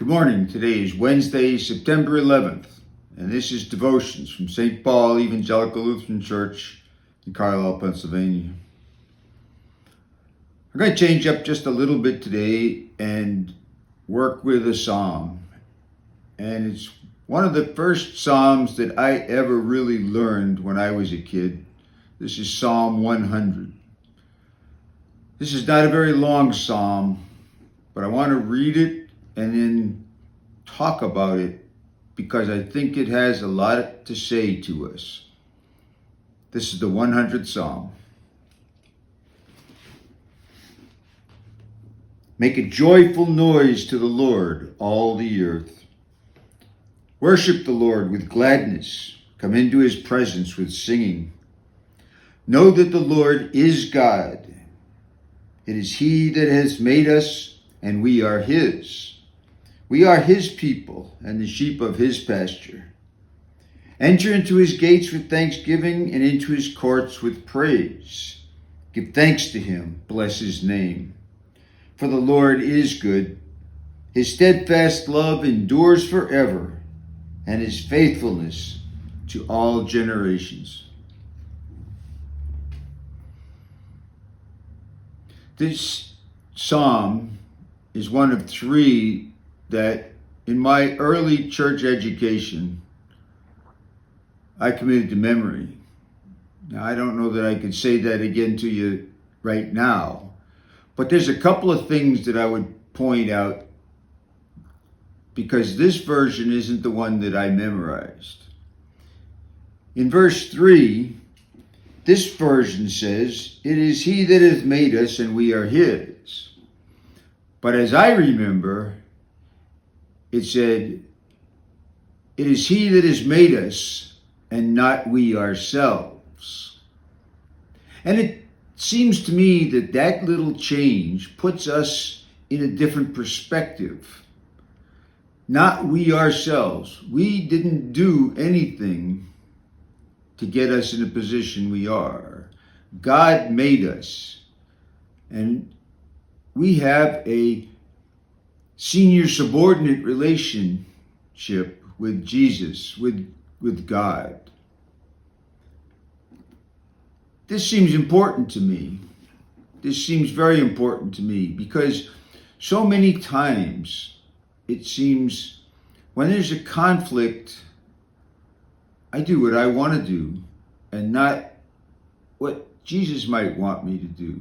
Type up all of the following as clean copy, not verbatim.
Good morning. Today is Wednesday, September 11th, and this is Devotions from St. Paul Evangelical Lutheran Church in Carlisle, Pennsylvania. I'm going to change up just a little bit today and work with a psalm. And it's one of the first psalms that I ever really learned when I was a kid. This is Psalm 100. This is not a very long psalm, but I want to read it and then talk about it because I think it has a lot to say to us. This is the 100th Psalm. Make a joyful noise to the Lord, all the earth. Worship the Lord with gladness. Come into his presence with singing. Know that the Lord is God. It is he that has made us, and we are his. We are his people and the sheep of his pasture. Enter into his gates with thanksgiving and into his courts with praise. Give thanks to him, bless his name. For the Lord is good. His steadfast love endures forever, and his faithfulness to all generations. This psalm is one of three that in my early church education, I committed to memory. Now, I don't know that I could say that again to you right now, but there's a couple of things that I would point out because this version isn't the one that I memorized. In verse 3, this version says, "It is he that hath made us, and we are his." But as I remember, it said, "It is he that has made us, and not we ourselves." And it seems to me that that little change puts us in a different perspective. Not we ourselves. We didn't do anything to get us in a position we are. God made us. And we have a senior subordinate relationship with Jesus, with God. This seems important to me. This seems very important to me because so many times it seems when there's a conflict, I do what I want to do and not what Jesus might want me to do.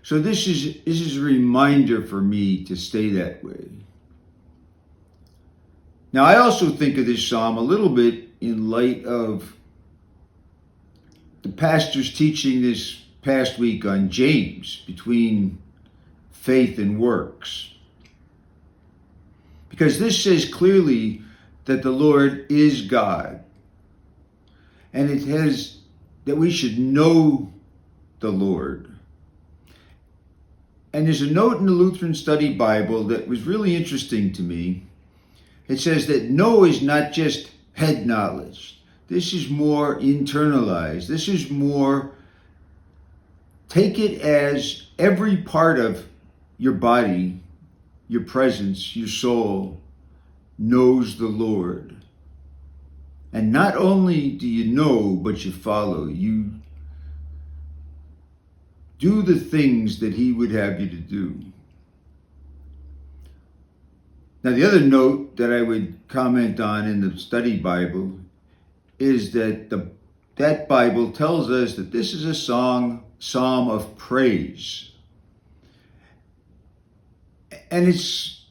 So this is a reminder for me to stay that way. Now, I also think of this psalm a little bit in light of the pastor's teaching this past week on James, between faith and works. Because this says clearly that the Lord is God. And it has that we should know the Lord. And there's a note in the Lutheran Study Bible that was really interesting to me. It says that know is not just head knowledge. This is more internalized. This is more, take it as every part of your body, your presence, your soul knows the Lord. And not only do you know, but you follow. You do the things that he would have you to do. Now, the other note that I would comment on in the study Bible is that that Bible tells us that this is a psalm of praise. And it's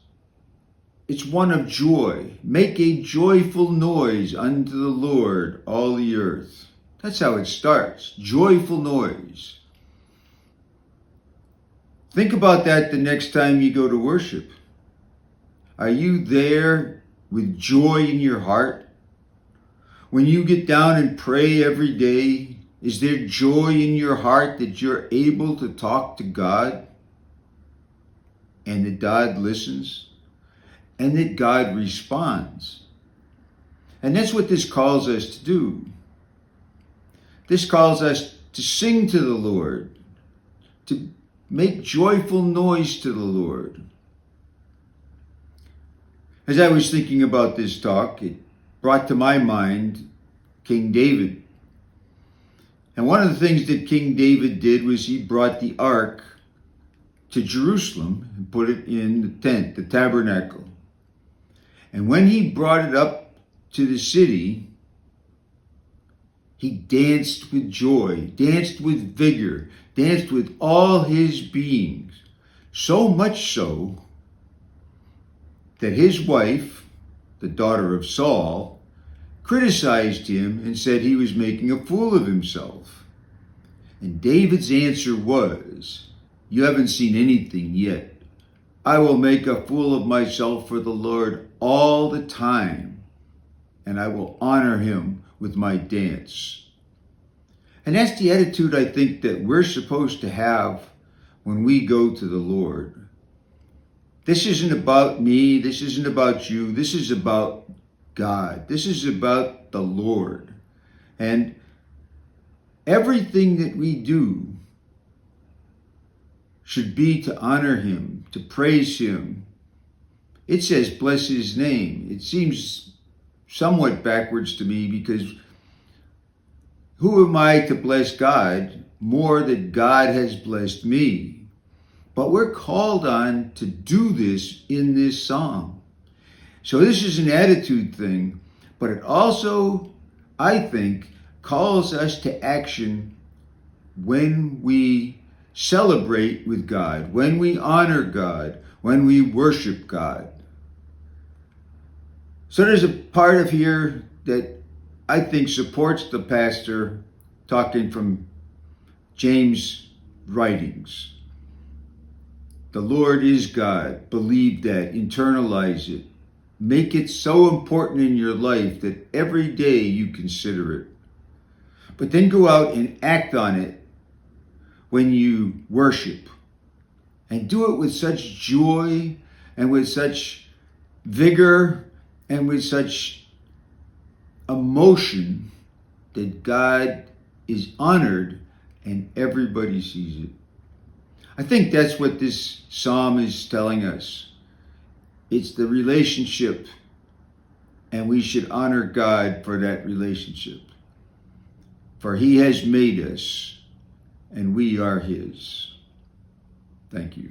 one of joy. Make a joyful noise unto the Lord, all the earth. That's how it starts. Joyful noise. Think about that the next time you go to worship. Are you there with joy in your heart? When you get down and pray every day, is there joy in your heart that you're able to talk to God and that God listens and that God responds? And that's what this calls us to do. This calls us to sing to the Lord, to make joyful noise to the Lord. As I was thinking about this talk, it brought to my mind King David. And one of the things that King David did was he brought the ark to Jerusalem and put it in the tent, the tabernacle. And when he brought it up to the city, he danced with joy, danced with vigor, danced with all his beings. So much so that his wife, the daughter of Saul, criticized him and said he was making a fool of himself. And David's answer was, "You haven't seen anything yet. I will make a fool of myself for the Lord all the time, and I will honor him with my dance." And that's the attitude I think that we're supposed to have when we go to the Lord. This isn't about me. This isn't about you. This is about God. This is about the Lord. And everything that we do should be to honor him, to praise him. It says, bless his name. It seems somewhat backwards to me, because who am I to bless God more than God has blessed me? But we're called on to do this in this psalm. So this is an attitude thing, but it also, I think, calls us to action when we celebrate with God, when we honor God, when we worship God. So there's a part of here that I think supports the pastor talking from James' writings. The Lord is God. Believe that. Internalize it. Make it so important in your life that every day you consider it. But then go out and act on it when you worship. And do it with such joy and with such vigor and with such emotion that God is honored and everybody sees it. I think that's what this psalm is telling us. It's the relationship, and we should honor God for that relationship. For he has made us, and we are his. Thank you.